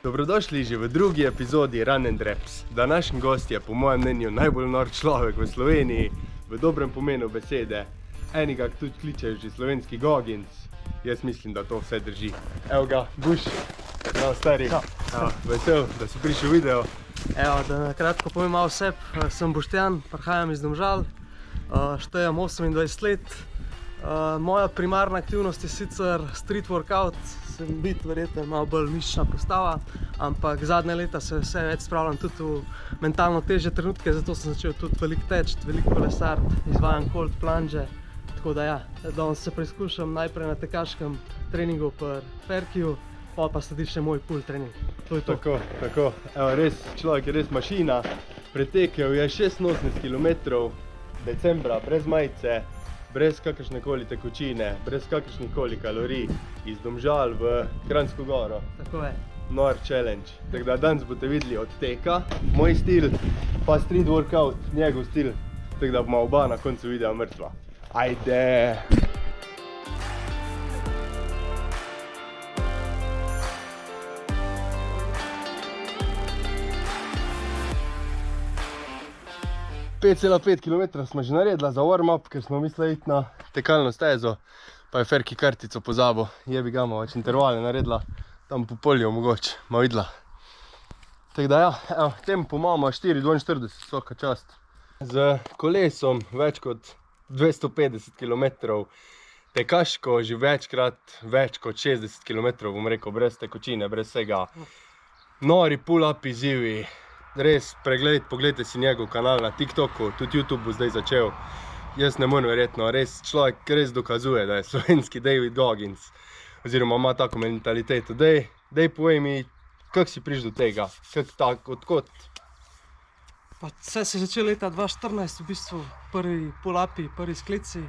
Dobrodošli že v drugi epizodi Run and Reps. Današnji gost je po mojem mnenju najbolj nor človek v Sloveniji, v dobrem pomenu besede. Enega tudi kličejo že slovenski Goggins. Jaz mislim, da to vse drži. Evo ga, Buš. No, stari. Vesel, da si prišel v video. Evo, da na kratko povem malo seb. Sem Boštjan, prihajam iz Domžal. Štejem 28 let. Moja primarna aktivnost je sicer street workout. Sem biti verjetno malo bolj mišična postava, ampak zadnje leta se vse več spravljam tudi v mentalno težje trenutke, zato sem začel tudi veliko teči, veliko kolesariti, izvajam cold plunge. Tako da ja, danes se preizkušam najprej na tekaškem treningu pri Ferkiju, pa sledi še moj pull trening. To je to. Tako. Evo, res, človek je res mašina. Pretekel je 86 km decembra, brez majice, brez kakršnekoli tekočine, brez kakršnikoli kalorij, iz Domžal v Kranjsko Goro. Tako je. Nor challenge. Tako da danes boste videli od teka, moj stil, pa street workout, njegov stil. Tako da bomo oba na koncu videa mrtva. Ajde! Pet cela 5 km smo že naredila za warm-up, ker smo mislili iti na tekalno stezo, pa je Ferki kartico pozabil. Jebi ga, ima več intervale naredila, tam po polju mogoče, ma videla. Tako da ja, evo, tempo imamo 4:42, vsaka čast. Z kolesom več kot 250 km, tekaško že večkrat več kot 60 km, bom rekel, brez tekočine, brez vsega. Nori pull-up izzivi. Res, poglejte si njegov kanal na TikToku, tudi YouTube bo zdaj začel. Jaz ne morem verjetno, res človek res dokazuje, da je slovenski David Goggins. Oziroma ima tako mentaliteto. Dej povej mi, kako si prišel do tega? Odkot? Vse se je začelo leta 2014, v bistvu prvi pull-upi, prvi sklici.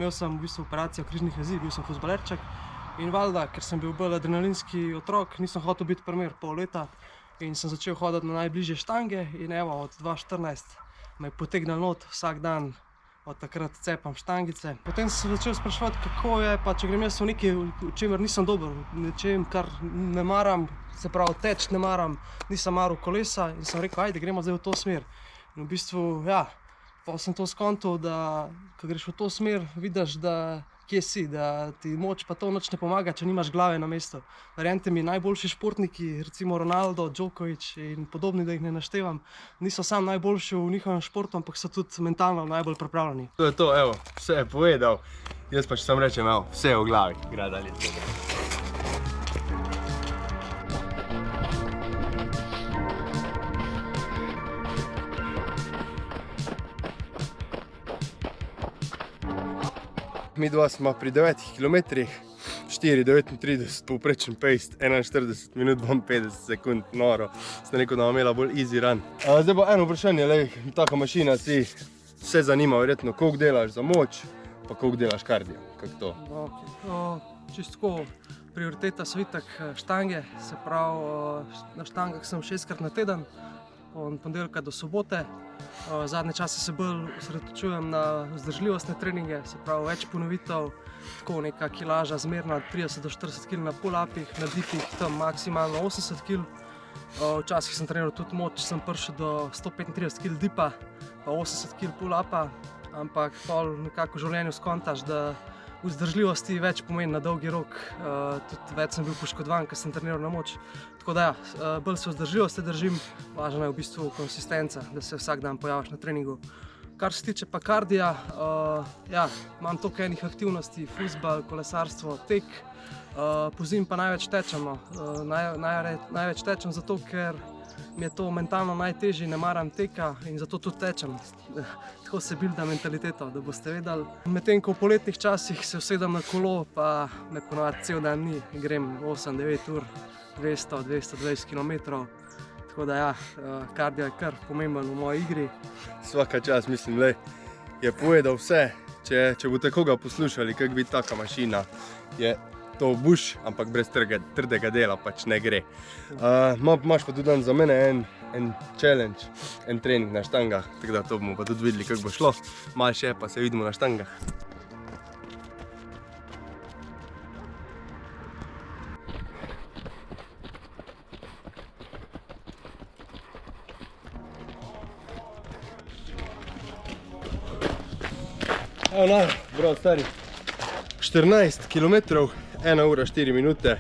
Imel sem v bistvu operacijo križnih vezi, bil sem fuzbalerček. In valjda, ker sem bil bolj adrenalinski otrok, nisem hotel biti primer pol leta. In sem začel hoditi na najbližje štange in evo, od 2014 me je potegnil not, vsak dan od takrat cepam štangice. Potem sem se začel spraševati, kako je, pa če grem jaz v nekaj, v čemer nisem dober, v nečem, kar ne maram, se pravi teč ne maram, nisem maral kolesa in sem rekel, ajde, gremo zdaj v to smer. In v bistvu, ja, pa sem to skontal, da ko greš v to smer, vidiš, da kje si, da ti moč pa to nič ne pomaga, če nimaš glave na mestu. Verjemite mi, najboljši športniki, recimo Ronaldo, Djokovic in podobni, da jih ne naštevam, niso samo najboljši v njihovem športu, ampak so tudi mentalno najbolj pripravljeni. To je to, evo, vse je povedal. Jaz pa če sam rečem, evo, vse je v glavi. Gre dalje. Mi dva smo pri 9 km, 4:39 povprečen pace, 41 minut 52 sekund, noro. Sem rekel, da bomo imela bolj easy run. Zdaj bo eno vprašanje, taka mašina si vse zanima verjetno, koliko delaš za moč, pa koliko delaš kardio, kako to? Čisto tako, prioriteta so itak štange, se pravi, na štangah sem 6-krat na teden, od ponedeljka do sobote. Zadnje čase se bolj osredotočujem na vzdržljivostne treninge, se pravi več ponovitev, tako neka kilaža zmerna, 30 do 40 kg na pull-upih, na dipih tam maksimalno 80 kg. Včasih sem treniral tudi moč, sem prišel do 135 kg dipa, pa 80 kg pull-upa, ampak pol nekako v življenju skontaš, da vzdržljivosti več pomeni na dolgi rok, tudi več sem bil poškodovan, ker sem treniral na moč. Tako da ja, bolj se vzdržljivosti držim, važna je v bistvu konsistenca, da se vsak dan pojaviš na treningu. Kar se tiče pa kardija, ja, imam toliko enih aktivnosti, fuzbal, kolesarstvo, tek, pozimi pa največ tečem. Največ tečem zato, ker mi je to mentalno najtežje, ne maram teka in zato tudi tečem. Tako se builda mentaliteto, da boste vedeli. Medtem ko v poletnih časih se usedem na kolo, pa me ponavadi cel dan ni, grem 8-9 ur, 200-220 km. Tako da ja, kardio je kar pomemben v moji igri. Svaka čast, mislim, je povedal vse. Če boste koga poslušali, kako biti taka mašina, je to Buš, ampak brez trdega dela pač ne gre. Imaš pa tudi dan za mene en challenge, en trening na štangah, tako da to bomo pa tudi videli, kako bo šlo. Malo še, pa se vidimo na štangah. Evo na, bro, stari. 14 km, 1 ura 4 minute,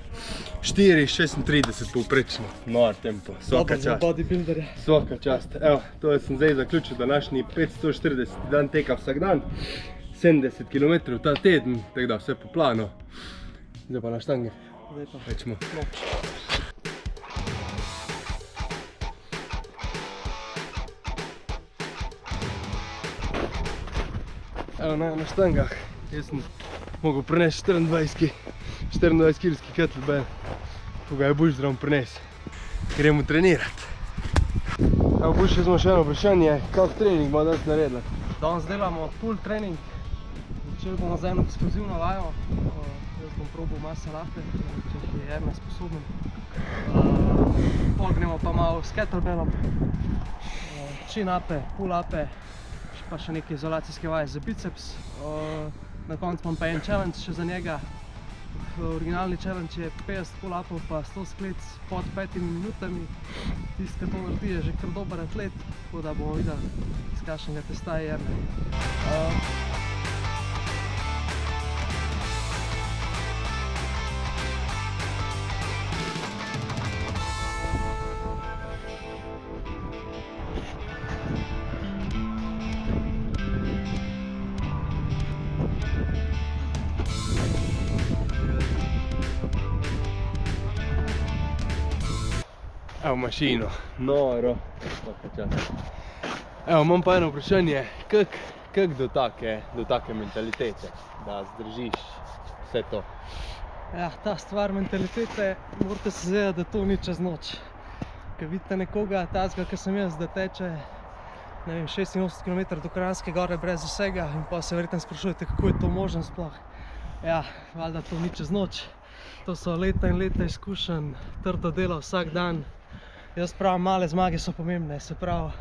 4:36 povprečno. Nor tempo, svaka čast. Svaka čast. Evo, to sem zdaj zaključil današnji 540 dan teka vsak dan. 70 km ta teden, tako da vse po planu. Zdaj pa na štange. Rečemo. Evo na štangah. Jaz sem mogel prinesti 24-kilski kettlebell, ko ga je Buš zdrav prinesel. Gremo trenirati. Evo Buš, jaz imam še eno vprašanje, kak trening bomo danes naredili? Danes delamo pull trening. Začeli bomo z eno eksplozivno vajo. Jaz bom probal masa lape, če jih je Erne sposoben. Pol gremo pa malo s kettlebellom. Chin upe, pull upe, pa še neke izolacijske vaje za biceps. Na koncu imam pa en challenge še za njega. Originalni challenge je 50 pull-upov pa 100 sklec pod 5 minutami. Tisti, ki to naredi, je že kar dober atlet, tako da bomo videli, iz kakšnega testa je Erne. Evo mašino, noro. Evo, imam pa eno vprašanje, kak do take mentalitete, da zdržiš vse to? Ja, ta stvar mentalitete, morate se zavedati, da to ni čez noč. Ko vidite nekoga, tazga, ki sem jaz, da teče, ne vem, 86 km do Kranjske gore brez vsega in pa se verjetno sprašujete, kako je to možno sploh. Ja, valjda to ni čez noč. To so leta in leta izkušenj, trdo delo vsak dan. Jaz pravim, male zmage so pomembne, se pravi,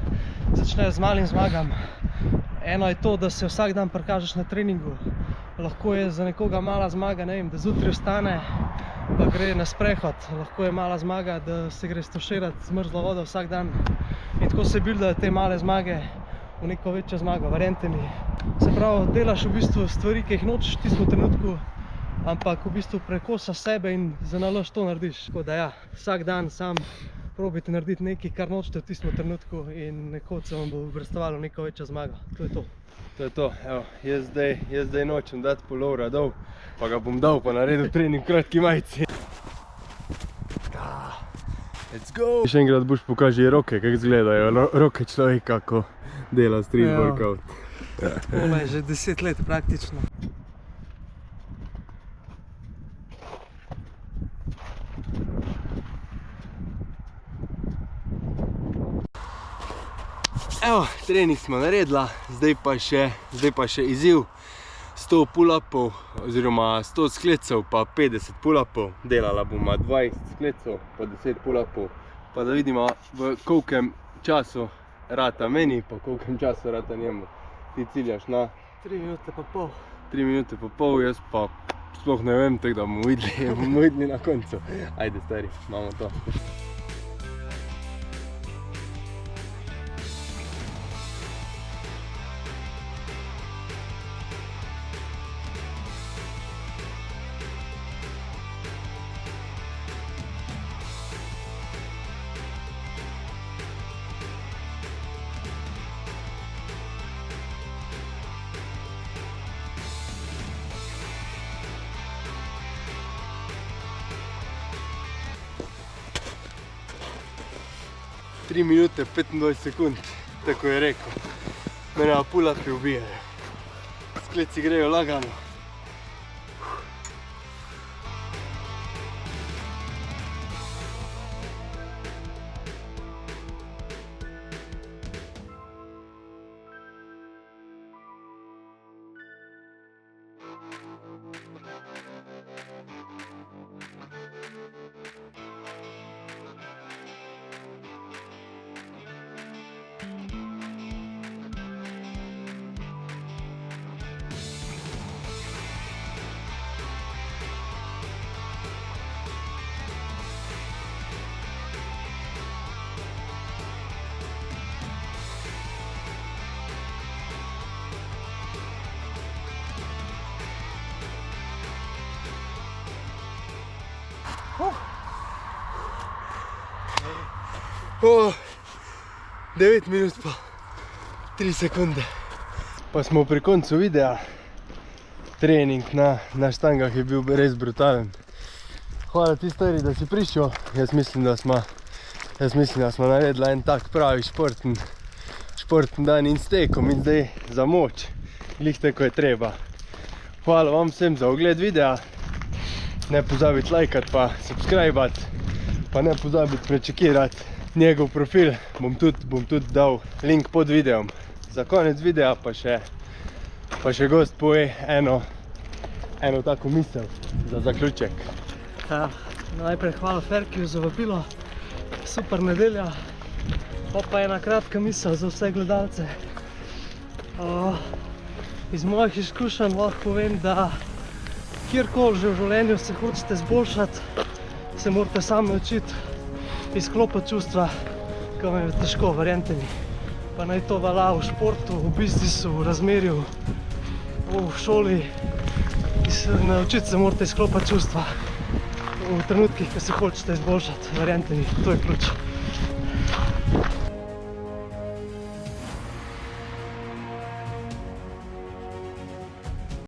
začnejo z malim zmagam. Eno je to, da se vsak dan prikažeš na treningu. Lahko je za nekoga mala zmaga, ne vem, da zjutraj vstane pa gre na sprehod. Lahko je mala zmaga, da se gre stuširati z mrzlo vodo vsak dan. In tako se bildajo te male zmage v neko večjo zmago, verjemite mi. Se pravi, delaš v bistvu stvari, ki jih nočeš v tistem trenutku, ampak v bistvu prekosaš sebe in za nalašč to narediš. Tako da ja, vsak dan sam probajte narediti nekaj, kar nočete v tistem trenutku in nekoč se vam bo obrestovalo neko večjo zmago. To je to. To je to, evo, jaz zdaj nočem dati pulovra dol, pa ga bom dal pa naredil trening v kratki majici. Let's go! Še enkrat Buš pokaži roke, kako izgledajo roke človeka, ko dela street workout. Tole je že 10 let praktično. Evo, trening smo naredila, zdaj pa še izziv 100 pull-upov oziroma 100 sklecov pa 50 pull-upov. Delala bomo 20 sklecov pa 10 pull-upov, pa da vidimo v kolkem času rata meni pa kolkem času rata njemu. Ti ciljaš na 3 minute pa pol. 3 minute pa pol, jaz pa sploh ne vem, tako da bomo videli na koncu. Ajde stari, imamo to. Tri minute 25 sekund, tako je rekel. Mene pa pull-upi ubijajo. Skleci grejo lagano. 9 minut pa 3 sekunde. Pa smo pri koncu videa. Trening na štangah je bil res brutalen. Hvala ti, stari, da si prišel. Jaz mislim, da smo naredili en tak pravi športen dan in s tekom in zdaj za moč. Glih tako je treba. Hvala vam vsem za ogled videa. Ne pozabiti lajkati pa subscribati. Pa ne pozabiti prečekirati njegov profil. Bom tudi dal link pod videom. Za konec videa pa še gost poje eno tako misel za zaključek. Ja, najprej hvala Ferkiju za vabilo. Super nedelja. Pa ena kratka misel za vse gledalce. Iz mojih izkušenj lahko povem, da kjerkoli že v življenju se hočete zboljšati, se morate sami naučiti izklopiti čustva, ki vam je težko, verjemite mi. Pa naj to velja v športu, v biznisu, v razmerju, v šoli. Naučiti se morate izklopiti čustva v trenutkih, ko se hočete izboljšati, verjemite mi, to je ključ.